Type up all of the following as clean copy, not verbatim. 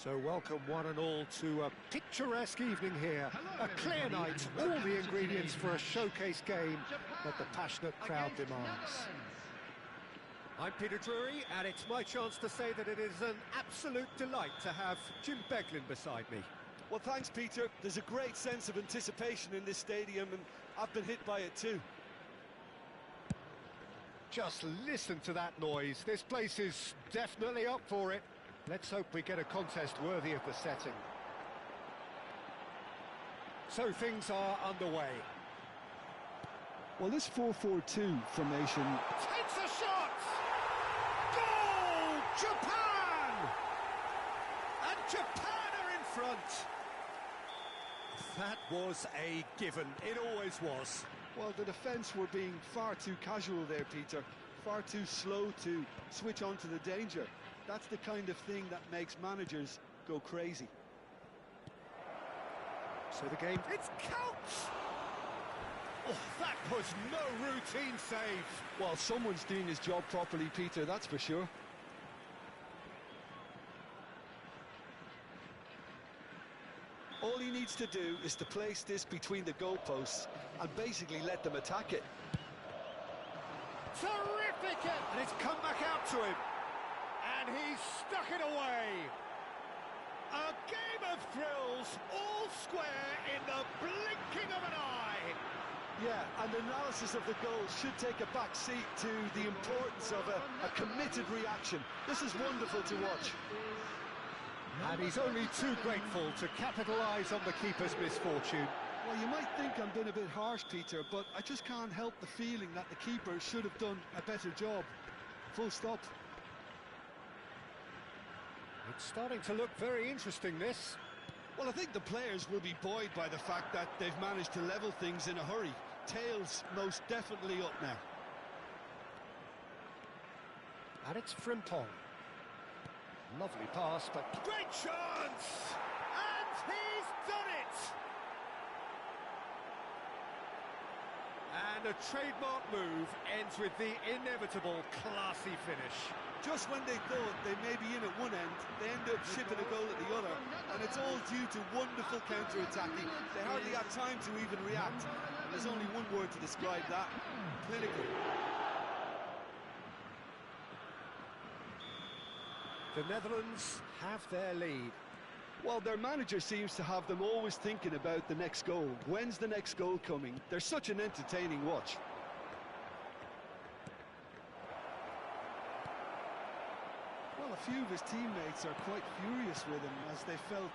So welcome one and all to a picturesque evening here. A clear night, all the ingredients for a showcase game that the passionate crowd demands. I'm Peter Drury, and it's my chance to say that it is an absolute delight to have Jim Beglin beside me. Well, thanks, Peter. There's a great sense of anticipation in this stadium, and I've been hit by it too. Just listen to that noise. This place is definitely up for it. Let's hope we get a contest worthy of the setting. So things are underway. Well, this 4-4-2 formation... Takes a shot! Goal! Japan! And Japan are in front. That was a given. It always was. Well, the defence were being far too casual there, Peter. far too slow to switch on to the danger. That's the kind of thing that makes managers go crazy. So the game... It's counts! Oh, that was no routine save. Well, someone's doing his job properly, Peter, that's for sure. All he needs to do is to place this between the goalposts and basically let them attack it. Terrific! And it's come back out to him. And he's stuck it away. A game of thrills, all square in the blinking of an eye. Yeah, and analysis of the goal should take a back seat to the importance of a committed reaction. This is wonderful to watch. And he's only too grateful to capitalise on the keeper's misfortune. Well, you might think I'm being a bit harsh, Peter, but I just can't help the feeling that the keeper should have done a better job. Full stop. It's starting to look very interesting, this. Well, I think the players will be buoyed by the fact that they've managed to level things in a hurry. Tails most definitely up now. And it's Frimpong. Lovely pass, but... Great chance! And he's done it! And a trademark move ends with the inevitable classy finish. Just when they thought they may be in at one end, they end up shipping a goal at the other, and it's all due to wonderful counter-attacking. They hardly had time to even react, and there's only one word to describe that: clinical. The Netherlands have their lead. Well, their manager seems to have them always thinking about the next goal. When's the next goal coming? They're such an entertaining watch. Well, a few of his teammates are quite furious with him as they felt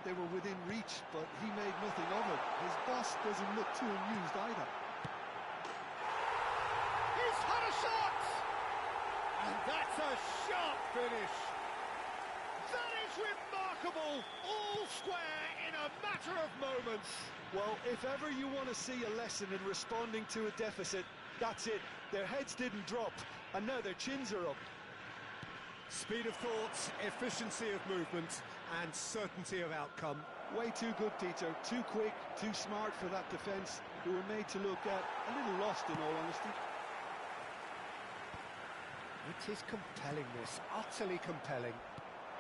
they were within reach, but he made nothing of it. His boss doesn't look too amused either. He's had a shot! And that's a sharp finish. That is remarkable, all square in a matter of moments. Well, if ever you want to see a lesson in responding to a deficit, that's it. Their heads didn't drop, and now their chins are up. Speed of thought, efficiency of movement, and certainty of outcome. Way too good, Peter. Too quick, too smart for that defence, who were made to look a little lost, in all honesty. It is compelling, this, utterly compelling.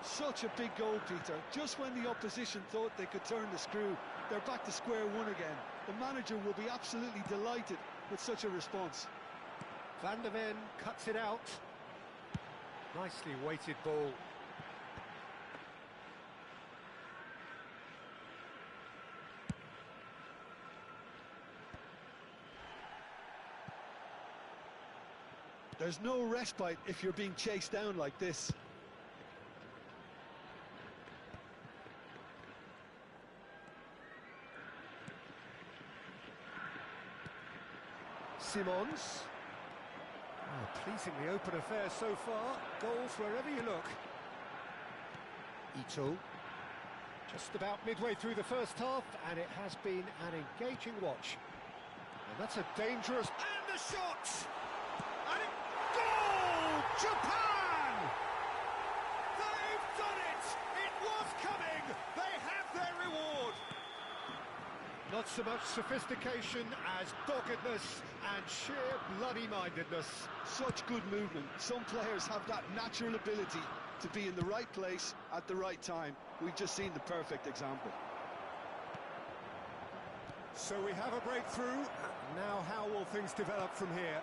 Such a big goal, Peter. Just when the opposition thought they could turn the screw, they're back to square one again. The manager will be absolutely delighted with such a response. Van der Ven cuts it out. Nicely weighted ball. There's no respite if you're being chased down like this. Simons. Oh, pleasingly open affair so far. Goals wherever you look. Ito. Just about midway through the first half, and it has been an engaging watch. And that's a dangerous... And the shot! And it... Goal! Japan! They've done it! It was coming! They have their reward! Not so much sophistication as doggedness and sheer bloody-mindedness. Such good movement. Some players have that natural ability to be in the right place at the right time. We've just seen the perfect example. So we have a breakthrough. Now how will things develop from here?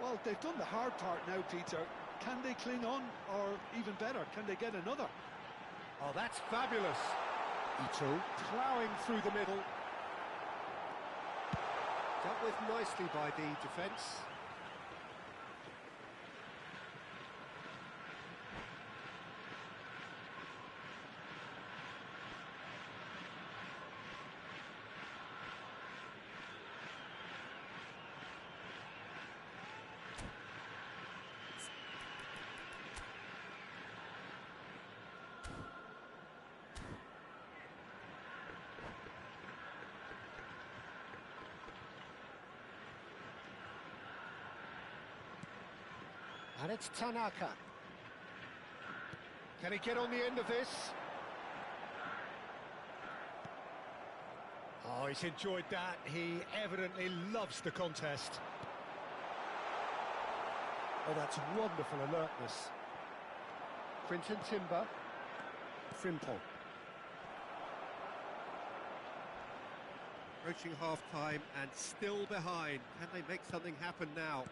Well, they've done the hard part now, Peter. Can they cling on, or even better, can they get another? Oh, that's fabulous. Ito ploughing through the middle. Dealt with nicely by the defence. And it's Tanaka. Can he get on the end of this? Oh, he's enjoyed that. He evidently loves the contest. Oh, that's wonderful alertness. Quinton Timber. Frimpong. Approaching half-time and still behind. Can they make something happen now?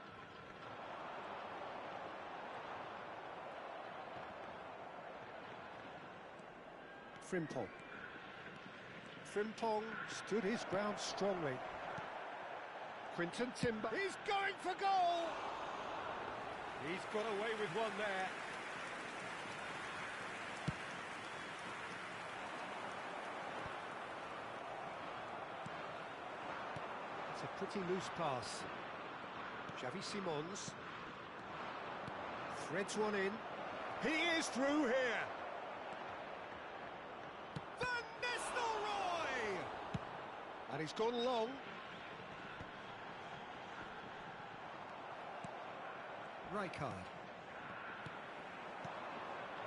Frimpong. Frimpong stood his ground strongly. Quinton Timber. He's going for goal! He's got away with one there. It's a pretty loose pass. Xavi Simons. Threads one in. He is through here! And he's gone long. Rijkaard.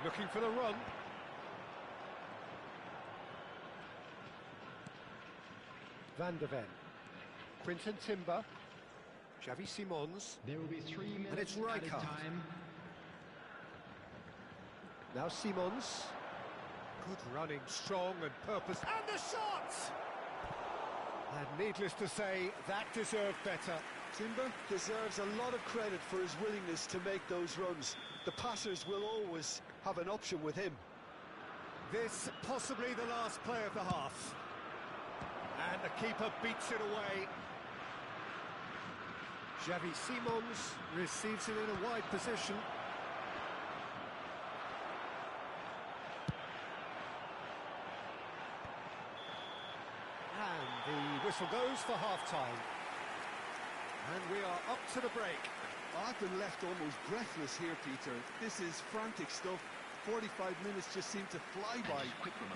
Looking for the run. Van der Ven. Quinton Timber. Xavi Simons. There will be 3 minutes and it's Rijkaard. time. Now Simons. Good running, strong and purpose. And the shot! And needless to say, that deserved better. Timber deserves a lot of credit for his willingness to make those runs. The passers will always have an option with him. This possibly the last play of the half. And the keeper beats it away. Xavi Simons receives it in a wide position. And the whistle goes for half-time. And we are up to the break. I've been left almost breathless here, Peter. This is frantic stuff. 45 minutes just seem to fly by.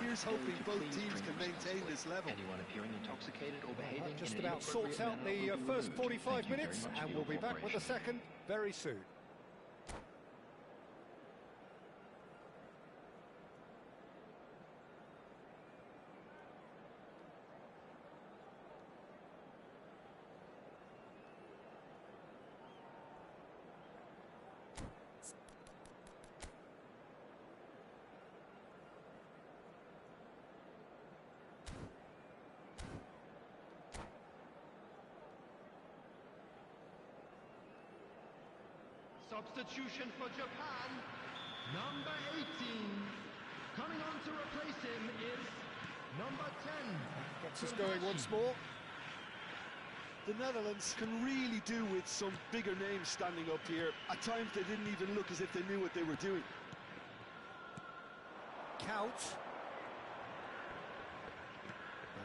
Here's hoping both teams can maintain this level. Anyone appearing intoxicated or behaving Just in an about sorts out inappropriate the manner first will be removed. 45 Thank you very minutes, much for and your we'll be back with the cooperation. second very soon. Substitution for Japan, number 18. Coming on to replace him is number 10. Gets us going once more. The Netherlands can really do with some bigger names standing up here. At times they didn't even look as if they knew what they were doing. Count.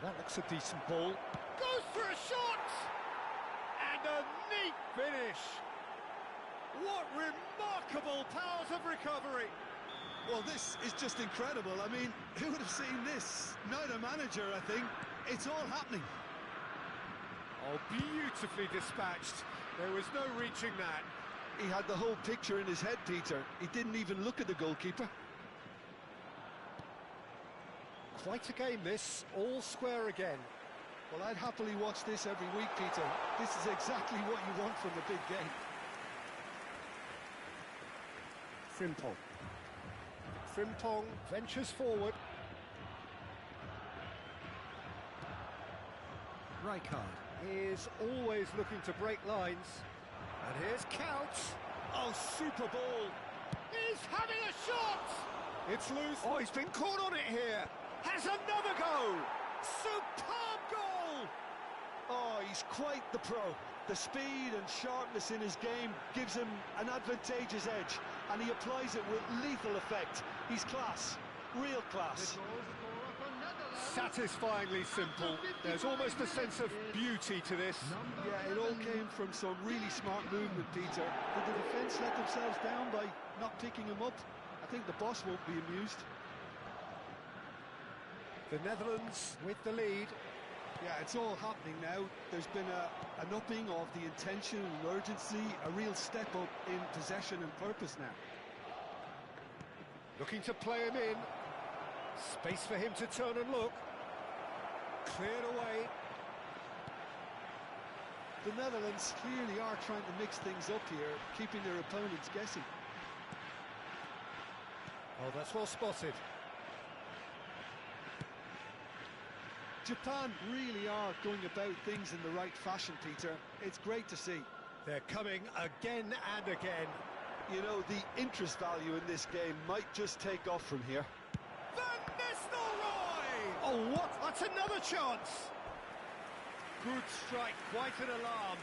Now that looks a decent ball. Goes for a shot! And a neat finish! What remarkable powers of recovery! Well, this is just incredible. I mean, who would have seen this? Neither manager, I think. It's all happening. Oh, beautifully dispatched. There was no reaching that. He had the whole picture in his head, Peter. He didn't even look at the goalkeeper. Quite a game, this. All square again. Well, I'd happily watch this every week, Peter. This is exactly what you want from a big game. Frimpong. Frimpong ventures forward. Rijkaard is always looking to break lines. And here's Count. Oh, super ball. He's having a shot! It's loose. Oh, he's been caught on it here. Has another go. Superb goal! Oh, he's quite the pro. The speed and sharpness in his game gives him an advantageous edge, and he applies it with lethal effect. He's class, real class. Satisfyingly simple. There's almost a sense of beauty to this. Yeah, it all came from some really smart movement, Peter. Did the defence let themselves down by not picking him up? I think the boss won't be amused. The Netherlands with the lead. Yeah, it's all happening now. There's been an upping of the intention and urgency, a real step up in possession and purpose now. Looking to play him in. Space for him to turn and look. Cleared away. The Netherlands clearly are trying to mix things up here, keeping their opponents guessing. Oh, that's well spotted. Japan really are going about things in the right fashion, Peter. It's great to see. They're coming again and again. You know, the interest value in this game might just take off from here. Van Nistelrooy! Oh, what? That's another chance! Good strike, quite an alarm.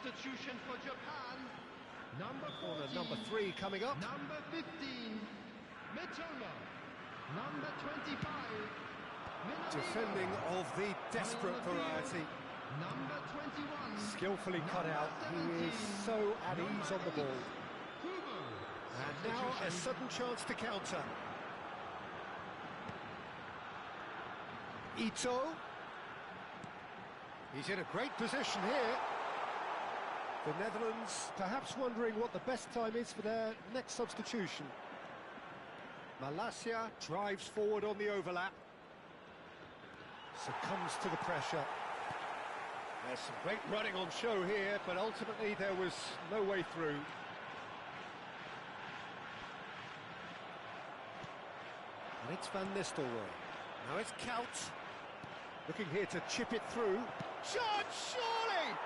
Substitution for Japan. Number 14. Number 3 coming up. Number 15. Mitoma. Number 25. Defending of the desperate variety. Number 21. Skillfully cut out. He is so at ease on the ball. And now a sudden chance to counter. Ito. He's in a great position here. The Netherlands perhaps wondering what the best time is for their next substitution. Malacia drives forward on the overlap. Succumbs to the pressure. There's some great running on show here, but ultimately there was no way through. And it's Van Nistelrooy. Now it's Kout. Looking here to chip it through. Shot, surely!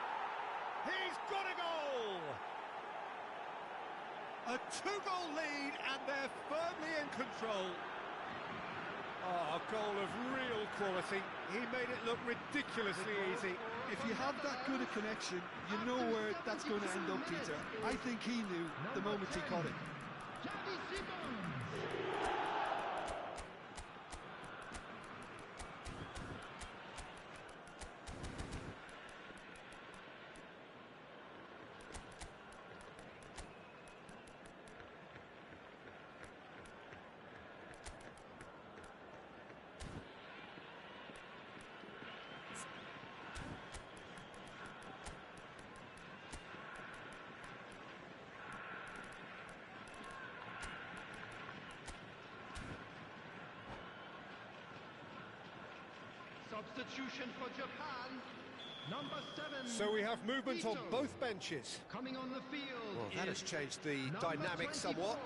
He's got a goal! A 2-goal lead, and they're firmly in control. Oh, a goal of real quality. He made it look ridiculously easy. If you have that good a connection, you know where that's going to end up, Peter. I think he knew the moment he caught it. Substitution for Japan. Number 7. So we have movement on both benches. Coming on the field. Well, that has changed the dynamic somewhat.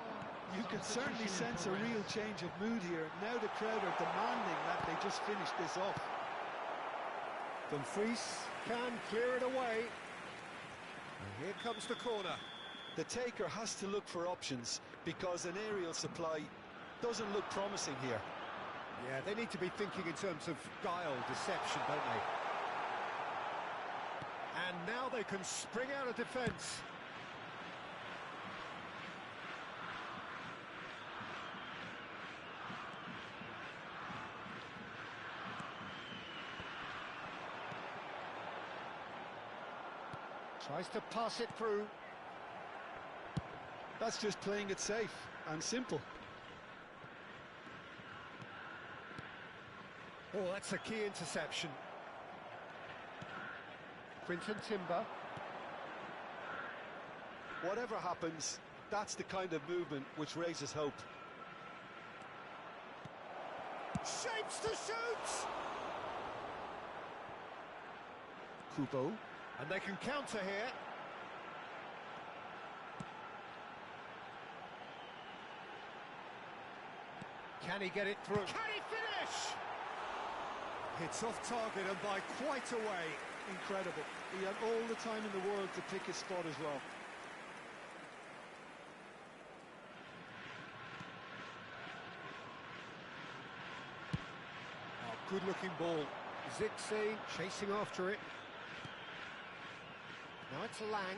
You can certainly sense a real change of mood here. Now the crowd are demanding that they just finish this off. Dumfries can clear it away. And here comes the corner. The taker has to look for options because an aerial supply doesn't look promising here. Yeah, they need to be thinking in terms of guile, deception, don't they? And now they can spring out of defence. Tries to pass it through. That's just playing it safe and simple. Oh, that's a key interception. Quinton Timber. Whatever happens, that's the kind of movement which raises hope. Shapes to shoot! Kubo. And they can counter here. Can he get it through? Can he finish? It's off target and by quite a way. Incredible. He had all the time in the world to pick his spot as well. Oh, good-looking ball. Zixi chasing after it. Now it's Lang.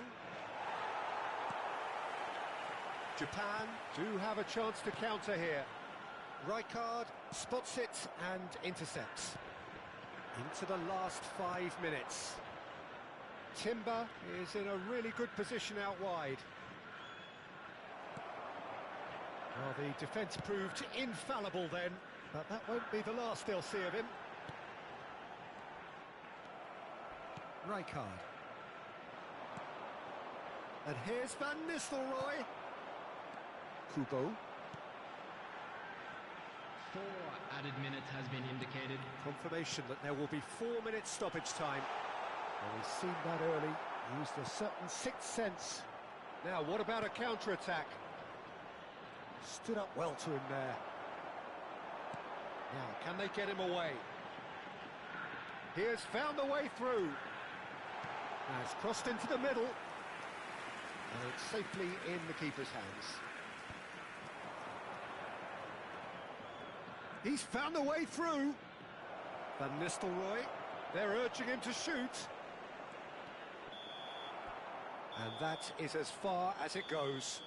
Japan do have a chance to counter here. Rijkaard spots it and intercepts. Into the last 5 minutes. Timber is in a really good position out wide. Well, the defence proved infallible then, but that won't be the last they'll see of him. Rijkaard. And here's Van Nistelrooy. Kubo. 4 added minutes has been indicated. Confirmation that there will be 4 minutes stoppage time. Well, we've seen that early, used a certain sixth sense. Now, what about a counter-attack? Stood up well to him there. Now, can they get him away? He has found the way through. Now, it's crossed into the middle. And it's safely in the keeper's hands. He's found a way through. Van Nistelrooy, they're urging him to shoot. And that is as far as it goes.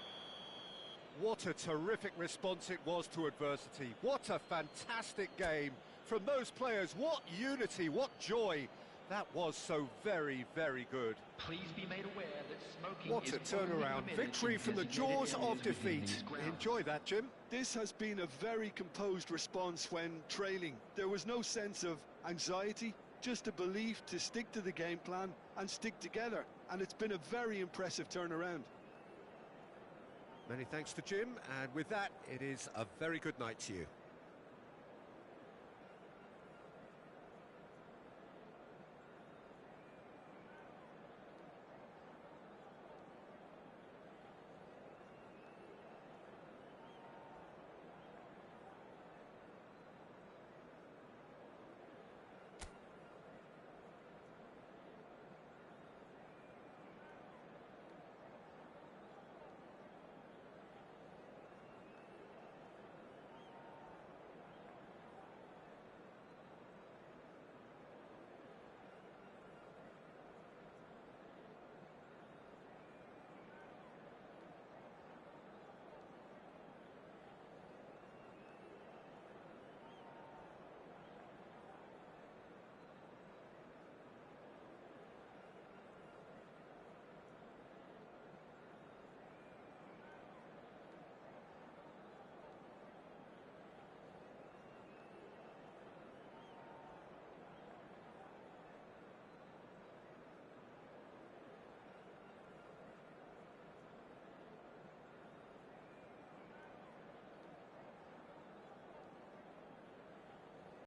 What a terrific response it was to adversity. What a fantastic game from those players. What unity, what joy. That was so very, very good. Please be made aware that smoking What a turnaround. Victory from the jaws of defeat. Enjoy that, Jim. This has been a very composed response when trailing. There was no sense of anxiety, just a belief to stick to the game plan and stick together. And it's been a very impressive turnaround. Many thanks to Jim, and with that, it is a very good night to you.